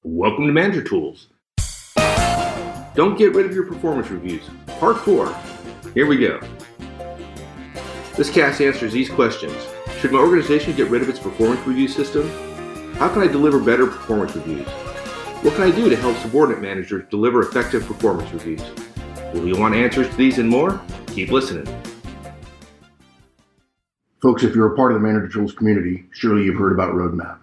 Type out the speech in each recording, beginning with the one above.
Welcome to Manager Tools. Don't get rid of your performance reviews. Part 4. Here we go. This cast answers these questions. Should my organization get rid of its performance review system? How can I deliver better performance reviews? What can I do to help subordinate managers deliver effective performance reviews? Will you want answers to these and more? Keep listening. Folks, if you're a part of the Manager Tools community, surely you've heard about Roadmap.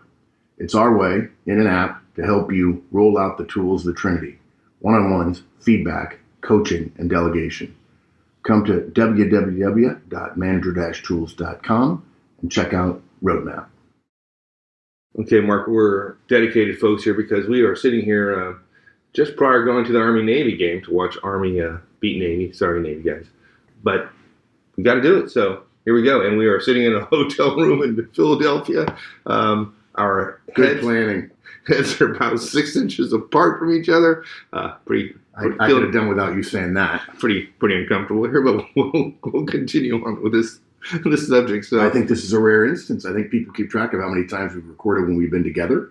It's our way, in an app, to help you roll out the tools of the Trinity: one-on-ones, feedback, coaching, and delegation. Come to www.manager-tools.com and check out Roadmap. Okay, Mark, we're dedicated folks here because we are sitting here just prior going to the Army-Navy game to watch Army beat Navy. Sorry, Navy guys. But we got to do it, so here we go. And we are sitting in a hotel room in Philadelphia. Our Good planning. Heads are about 6 inches apart from each other. I could have done without you saying that. Pretty uncomfortable here, but we'll continue on with this subject. So I think this is a rare instance. I think people keep track of how many times we've recorded when we've been together,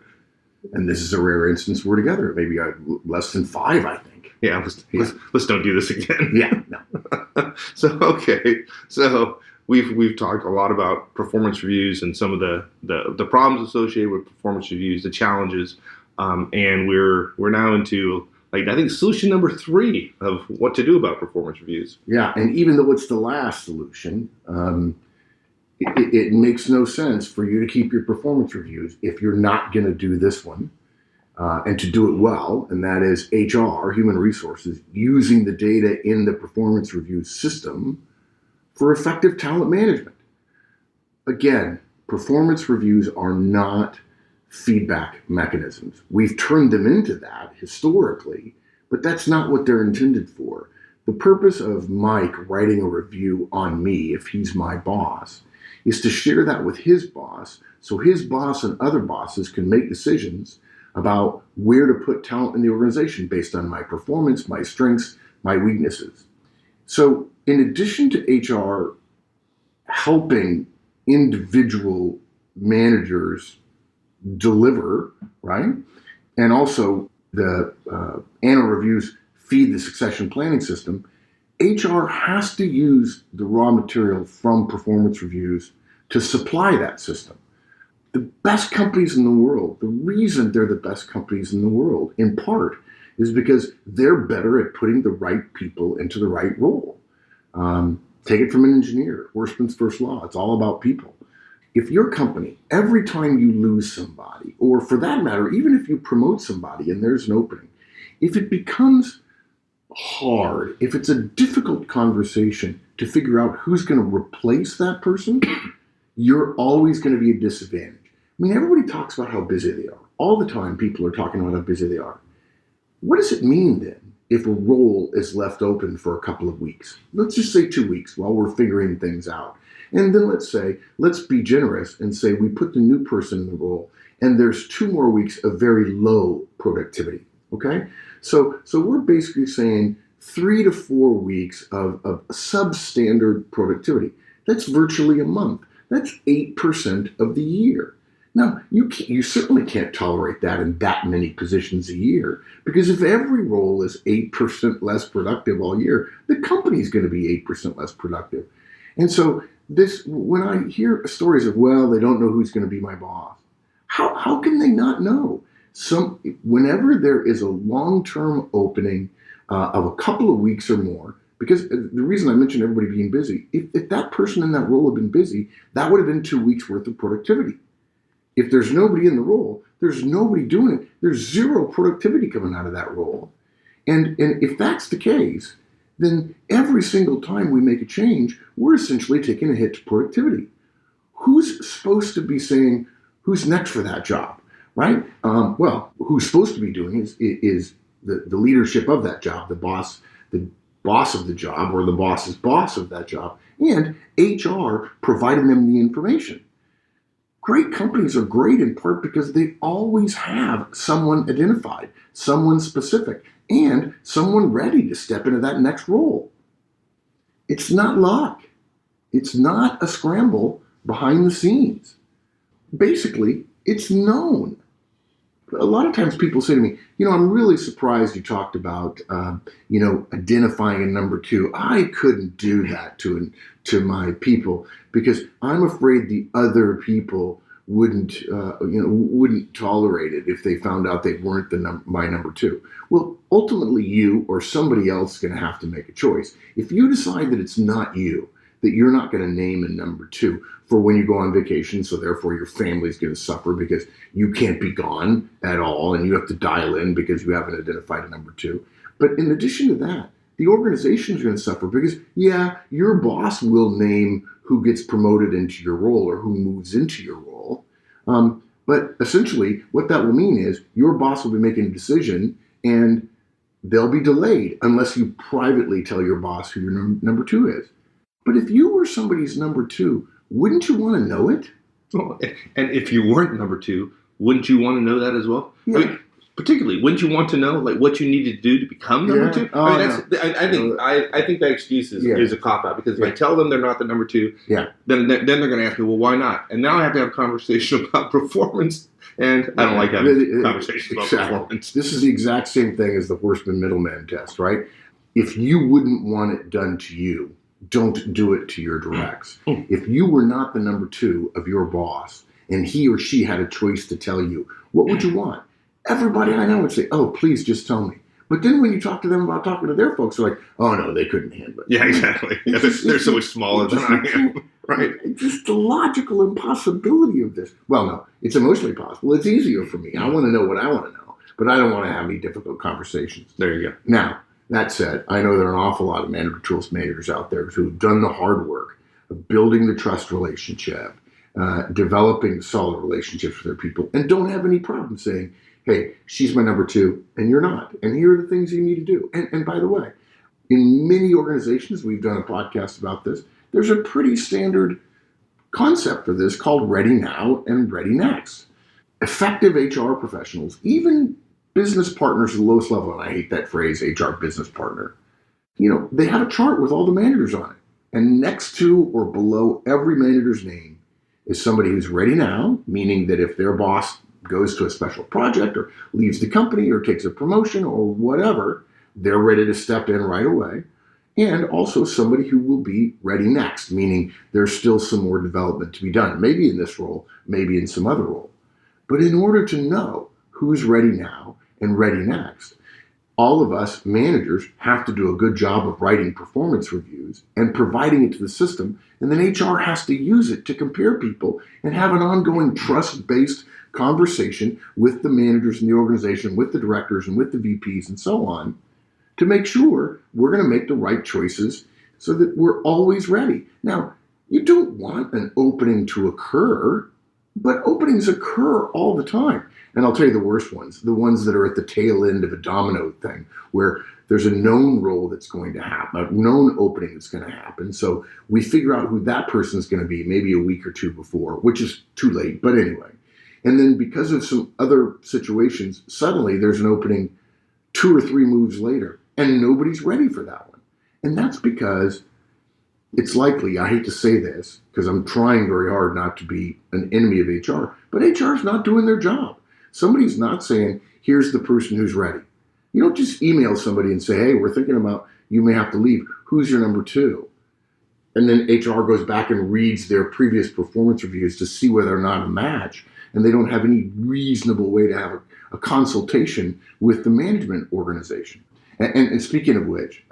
and this is a rare instance we're together. Maybe less than 5, I think. Yeah, let's don't do this again. Yeah, no. So we've talked a lot about performance reviews and some of the problems associated with performance reviews, the challenges, and we're now into, I think, solution number 3 of what to do about performance reviews. Yeah, and even though it's the last solution, it makes no sense for you to keep your performance reviews if you're not going to do this one, and to do it well, and that is HR, human resources, using the data in the performance review system for effective talent management. Again, performance reviews are not feedback mechanisms. We've turned them into that historically, but that's not what they're intended for. The purpose of Mike writing a review on me, if he's my boss, is to share that with his boss, so his boss and other bosses can make decisions about where to put talent in the organization based on my performance, my strengths, my weaknesses. So in addition to HR helping individual managers deliver, right? And also the annual reviews feed the succession planning system, HR has to use the raw material from performance reviews to supply that system. The best companies in the world, the reason they're the best companies in the world, in part, is because they're better at putting the right people into the right role. Take it from an engineer, Horstman's first law. It's all about people. If your company, every time you lose somebody, or for that matter, even if you promote somebody and there's an opening, if it becomes hard, if it's a difficult conversation to figure out who's going to replace that person, you're always going to be at a disadvantage. I mean, everybody talks about how busy they are. All the time, people are talking about how busy they are. What does it mean then if a role is left open for a couple of weeks? Let's just say 2 weeks while we're figuring things out. And then let's be generous and say we put the new person in the role and there's 2 more weeks of very low productivity, okay? So we're basically saying 3 to 4 weeks of substandard productivity. That's virtually a month. That's 8% of the year. Now, you certainly can't tolerate that in that many positions a year, because if every role is 8% less productive all year, the company's going to be 8% less productive. And so when I hear stories of, well, they don't know who's going to be my boss, how can they not know? Whenever there is a long-term opening of a couple of weeks or more, because the reason I mentioned everybody being busy, if that person in that role had been busy, that would have been 2 weeks worth of productivity. If there's nobody in the role, there's nobody doing it. There's zero productivity coming out of that role. And if that's the case, then every single time we make a change, we're essentially taking a hit to productivity. Who's supposed to be saying, who's next for that job, right? Well, who's supposed to be doing is the leadership of that job, the boss of the job, or the boss's boss of that job, and HR providing them the information. Great companies are great in part because they always have someone identified, someone specific, and someone ready to step into that next role. It's not luck. It's not a scramble behind the scenes. Basically, it's known. a lot of times people say to me, I'm really surprised you talked about, identifying a number two. I couldn't do that to my people because I'm afraid the other people wouldn't tolerate it if they found out they weren't my number two. Well, ultimately you or somebody else is going to have to make a choice. If you decide that it's not you, that you're not going to name a number two for when you go on vacation, so therefore your family's going to suffer because you can't be gone at all and you have to dial in because you haven't identified a number two. But in addition to that, the organization is going to suffer because, your boss will name who gets promoted into your role or who moves into your role. But essentially, what that will mean is your boss will be making a decision and they'll be delayed unless you privately tell your boss who your number two is. But if you were somebody's number two, wouldn't you want to know it? Well, and if you weren't number two, wouldn't you want to know that as well? Yeah. I mean, particularly, wouldn't you want to know what you needed to do to become number two? Oh, I think that excuse is a cop out because if I tell them they're not the number two, then they're going to ask me, well, why not? And now I have to have a conversation about performance, and I don't like having conversations about performance. This is the exact same thing as the Horstman Middleman test, right? If you wouldn't want it done to you, don't do it to your directs. If you were not the number two of your boss and he or she had a choice to tell you, what would you want? Everybody I know would say, oh, please just tell me. But then when you talk to them about talking to their folks, they're like, oh, no, they couldn't handle it. Yeah, exactly. They're so much smaller than I am. Right. It's just the logical impossibility of this. Well, no, it's emotionally possible. It's easier for me. I want to know what I want to know, but I don't want to have any difficult conversations. There you go. Now, that said, I know there are an awful lot of manager tools managers out there who've done the hard work of building the trust relationship, developing solid relationships with their people, and don't have any problem saying, hey, she's my number two, and you're not. And here are the things you need to do. And by the way, in many organizations, we've done a podcast about this, there's a pretty standard concept for this called Ready Now and Ready Next. Effective HR professionals, even business partners at the lowest level, and I hate that phrase, HR business partner, they have a chart with all the managers on it. And next to or below every manager's name is somebody who's ready now, meaning that if their boss goes to a special project or leaves the company or takes a promotion or whatever, they're ready to step in right away. And also somebody who will be ready next, meaning there's still some more development to be done, maybe in this role, maybe in some other role. But in order to know who's ready now and ready next, all of us managers have to do a good job of writing performance reviews and providing it to the system. And then HR has to use it to compare people and have an ongoing trust-based conversation with the managers in the organization, with the directors and with the VPs and so on, to make sure we're going to make the right choices so that we're always ready. Now, you don't want an opening to occur, but openings occur all the time. And I'll tell you the worst ones, the ones that are at the tail end of a domino thing, where there's a known role that's going to happen, a known opening that's going to happen. So we figure out who that person's going to be maybe a week or two before, which is too late, but anyway. And then because of some other situations, suddenly there's an opening 2 or 3 moves later, and nobody's ready for that one. And that's because it's likely, I hate to say this, because I'm trying very hard not to be an enemy of HR, but HR is not doing their job. Somebody's not saying, here's the person who's ready. You don't just email somebody and say, hey, we're thinking about you may have to leave. Who's your number two? And then HR goes back and reads their previous performance reviews to see whether or not a match. And they don't have any reasonable way to have a consultation with the management organization. And speaking of which,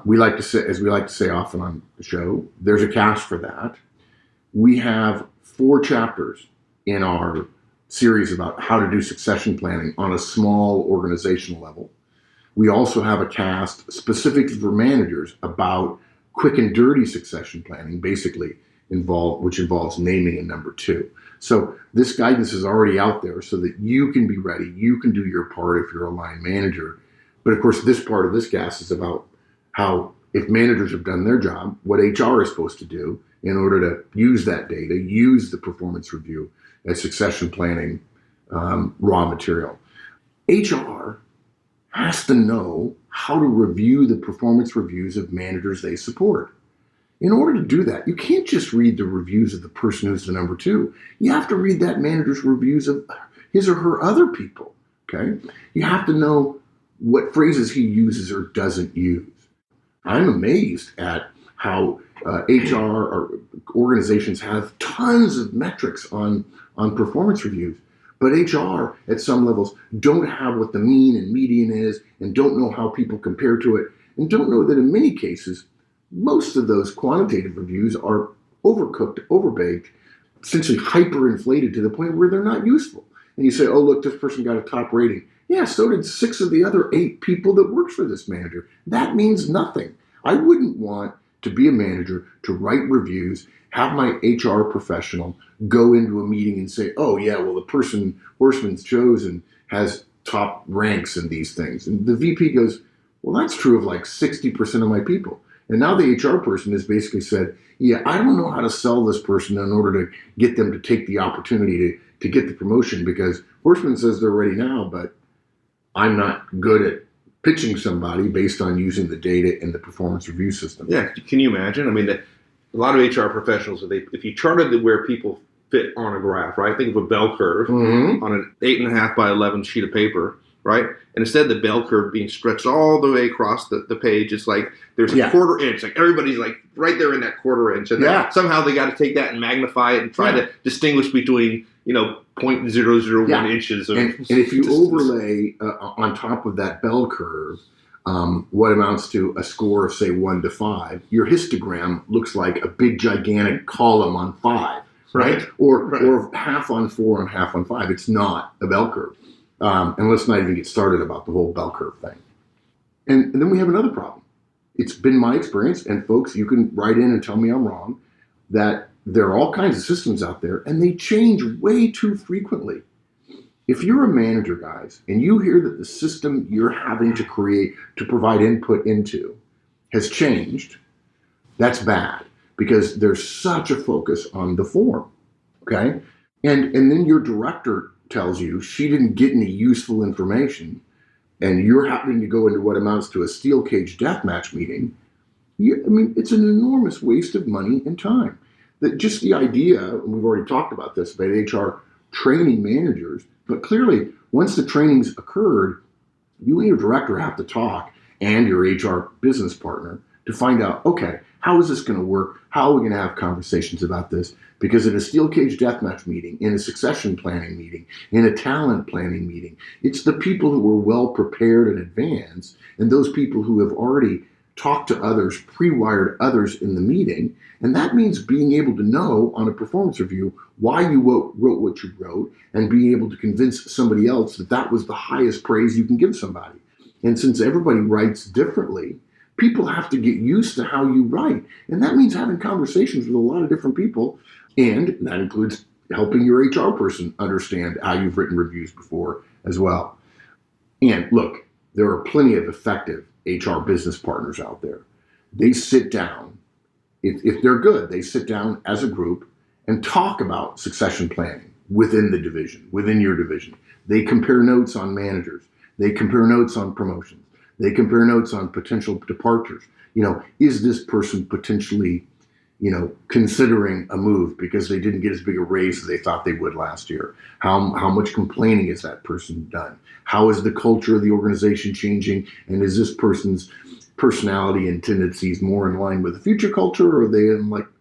we like to say, as we like to say often on the show, there's a cast for that. We have 4 chapters in our series about how to do succession planning on a small organizational level. We also have a cast specifically for managers about quick and dirty succession planning, basically which involves naming a number two. So this guidance is already out there so that you can be ready. You can do your part if you're a line manager. But of course, this part of this cast is about how, if managers have done their job, what HR is supposed to do in order to use that data, use the performance review as succession planning raw material. HR has to know how to review the performance reviews of managers they support. In order to do that, you can't just read the reviews of the person who's the number two. You have to read that manager's reviews of his or her other people. Okay, you have to know what phrases he uses or doesn't use. I'm amazed at how HR or organizations have tons of metrics on performance reviews, but HR at some levels don't have what the mean and median is, and don't know how people compare to it, and don't know that in many cases, most of those quantitative reviews are overcooked, overbaked, essentially hyperinflated to the point where they're not useful. And you say, oh, look, this person got a top rating. Yeah, so did 6 of the other 8 people that worked for this manager. That means nothing. I wouldn't want to be a manager to write reviews, have my HR professional go into a meeting and say, oh, yeah, well, the person Horstman's chosen has top ranks in these things. And the VP goes, well, that's true of like 60% of my people. And now the HR person has basically said, yeah, I don't know how to sell this person in order to get them to take the opportunity to get the promotion, because Horstman says they're ready now, but I'm not good at pitching somebody based on using the data in the performance review system. Yeah, can you imagine? I mean, a lot of HR professionals, if you charted where people fit on a graph, right? Think of a bell curve on an 8.5 by 11 sheet of paper, right? And instead of the bell curve being stretched all the way across the page, it's like there's a quarter inch. Like everybody's like right there in that quarter inch. And then somehow they got to take that and magnify it and try to distinguish between, 0.001 inches. And if you overlay on top of that bell curve, what amounts to a score of, say, 1 to 5, your histogram looks like a big, gigantic column on 5, right? Or half on 4 and half on 5. It's not a bell curve. And let's not even get started about the whole bell curve thing. And then we have another problem. It's been my experience, and folks, you can write in and tell me I'm wrong, that there are all kinds of systems out there, and they change way too frequently. If you're a manager, guys, and you hear that the system you're having to create to provide input into has changed, that's bad, because there's such a focus on the form, okay? And then your director tells you she didn't get any useful information, and you're happening to go into what amounts to a steel cage deathmatch meeting. It's an enormous waste of money and time. That just the idea, and we've already talked about this, about HR training managers, but clearly once the training's occurred, you and your director have to talk, and your HR business partner, to find out, okay, how is this going to work? How are we going to have conversations about this? Because in a steel cage deathmatch meeting, in a succession planning meeting, in a talent planning meeting, it's the people who are well prepared in advance, and those people who have already talked to others, pre-wired others in the meeting. And that means being able to know on a performance review why you wrote what you wrote, and being able to convince somebody else that that was the highest praise you can give somebody. And since everybody writes differently, people have to get used to how you write. And that means having conversations with a lot of different people. And that includes helping your HR person understand how you've written reviews before as well. And look, there are plenty of effective HR business partners out there. They sit down, if they're good, they sit down as a group and talk about succession planning within the division, within your division. They compare notes on managers. They compare notes on promotions. They compare notes on potential departures. Is this person potentially, considering a move because they didn't get as big a raise as they thought they would last year? How much complaining has that person done? How is the culture of the organization changing? And is this person's personality and tendencies more in line with the future culture, or are they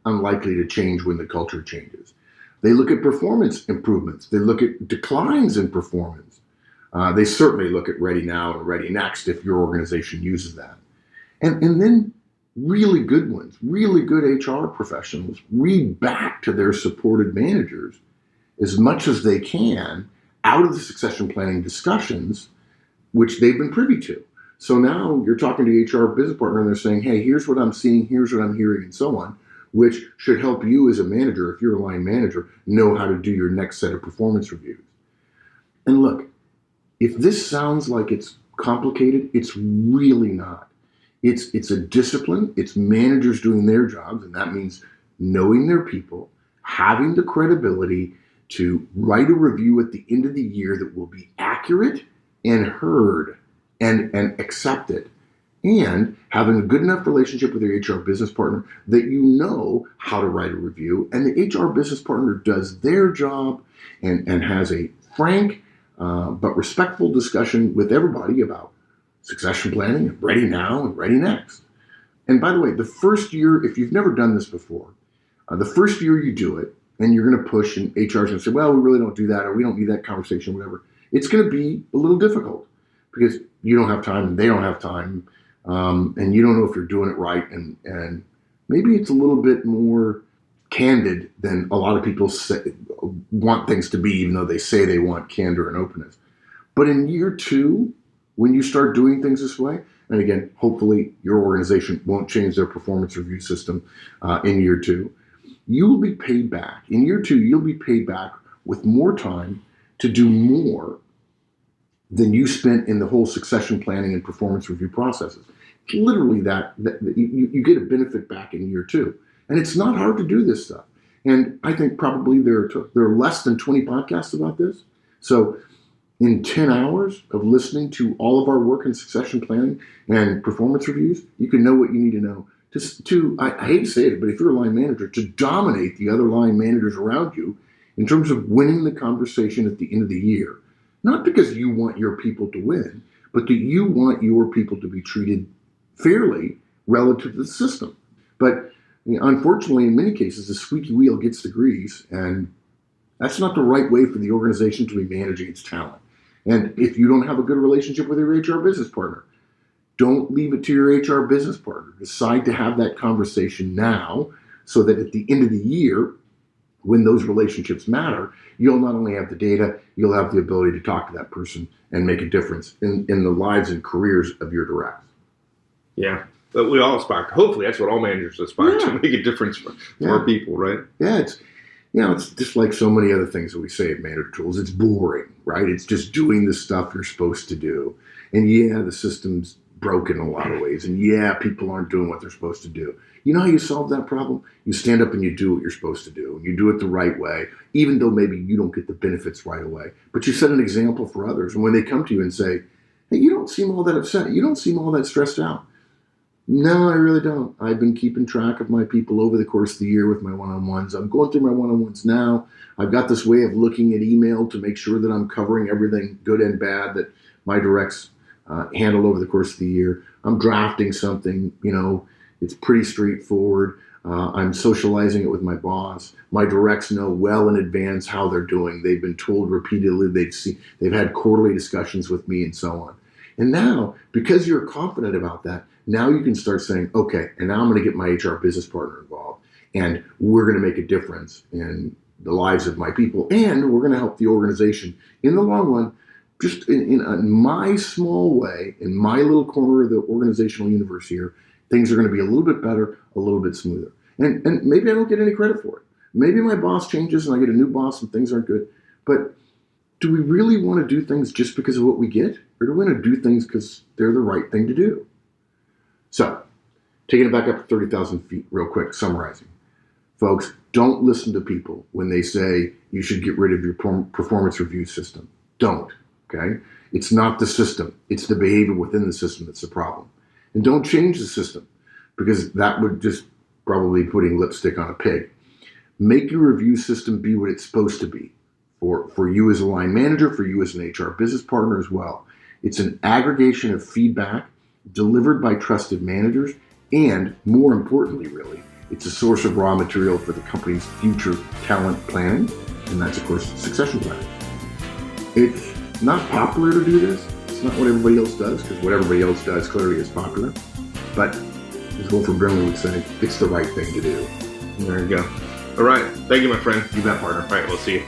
unlikely to change when the culture changes? They look at performance improvements. They look at declines in performance. They certainly look at Ready Now and Ready Next if your organization uses that. And then really good ones, really good HR professionals read back to their supported managers as much as they can out of the succession planning discussions, which they've been privy to. So now you're talking to your HR business partner and they're saying, hey, here's what I'm seeing, here's what I'm hearing, and so on, which should help you as a manager, if you're a line manager, know how to do your next set of performance reviews. And look, if this sounds like it's complicated, it's really not. It's a discipline. It's managers doing their jobs, and that means knowing their people, having the credibility to write a review at the end of the year that will be accurate and heard and accepted, and having a good enough relationship with your HR business partner that you know how to write a review, and the HR business partner does their job and has a frank but respectful discussion with everybody about succession planning, ready now and ready next. And by the way, the first year, if you've never done this before, the first year you do it, and you're going to push, and HR is going to say, well, we really don't do that, or we don't need that conversation, whatever. It's going to be a little difficult because you don't have time and they don't have time, and you don't know if you're doing it right. And maybe it's a little bit more candid than a lot of people want things to be, even though they say they want candor and openness. But in year 2, when you start doing things this way, and again, hopefully your organization won't change their performance review system in year 2, you will be paid back. In year 2, you'll be paid back with more time to do more than you spent in the whole succession planning and performance review processes. Literally that you get a benefit back in year 2. And it's not hard to do this stuff. And I think probably there are less than 20 podcasts about this. So in 10 hours of listening to all of our work in succession planning and performance reviews, you can know what you need to know. I hate to say it, but if you're a line manager, to dominate the other line managers around you in terms of winning the conversation at the end of the year. Not because you want your people to win, but that you want your people to be treated fairly relative to the system. But unfortunately, in many cases, the squeaky wheel gets the grease, and that's not the right way for the organization to be managing its talent. And if you don't have a good relationship with your HR business partner, don't leave it to your HR business partner. Decide to have that conversation now so that at the end of the year, when those relationships matter, you'll not only have the data, you'll have the ability to talk to that person and make a difference in the lives and careers of your directs. Yeah. But we all aspire. Hopefully, that's what all managers aspire to, make a difference for our people, right? Yeah, it's just like so many other things that we say at Manager Tools. It's boring, right? It's just doing the stuff you're supposed to do. And the system's broken in a lot of ways. And people aren't doing what they're supposed to do. You know how you solve that problem? You stand up and you do what you're supposed to do. You do it the right way, even though maybe you don't get the benefits right away. But you set an example for others. And when they come to you and say, hey, you don't seem all that upset. You don't seem all that stressed out. No, I really don't. I've been keeping track of my people over the course of the year with my one-on-ones. I'm going through my one-on-ones now. I've got this way of looking at email to make sure that I'm covering everything good and bad that my directs handle over the course of the year. I'm drafting something, it's pretty straightforward. I'm socializing it with my boss. My directs know well in advance how they're doing. They've been told repeatedly. They've had quarterly discussions with me and so on. And now, because you're confident about that, now you can start saying, okay, and now I'm going to get my HR business partner involved, and we're going to make a difference in the lives of my people, and we're going to help the organization in the long run, just in my small way, in my little corner of the organizational universe here. Things are going to be a little bit better, a little bit smoother. And maybe I don't get any credit for it. Maybe my boss changes and I get a new boss and things aren't good. But do we really want to do things just because of what we get? Or do we want to do things because they're the right thing to do? So, taking it back up to 30,000 feet real quick, summarizing. Folks, don't listen to people when they say you should get rid of your performance review system. Don't, okay? It's not the system. It's the behavior within the system that's the problem. And don't change the system, because that would just probably be putting lipstick on a pig. Make your review system be what it's supposed to be for you as a line manager, for you as an HR business partner as well. It's an aggregation of feedback delivered by trusted managers, and more importantly, really, it's a source of raw material for the company's future talent planning, and that's, of course, succession planning. It's not popular to do this. It's not what everybody else does, because what everybody else does clearly is popular. But as Wilford Brimley would say, it's the right thing to do. There you go. All right. Thank you, my friend. You bet, partner. All right. We'll see you.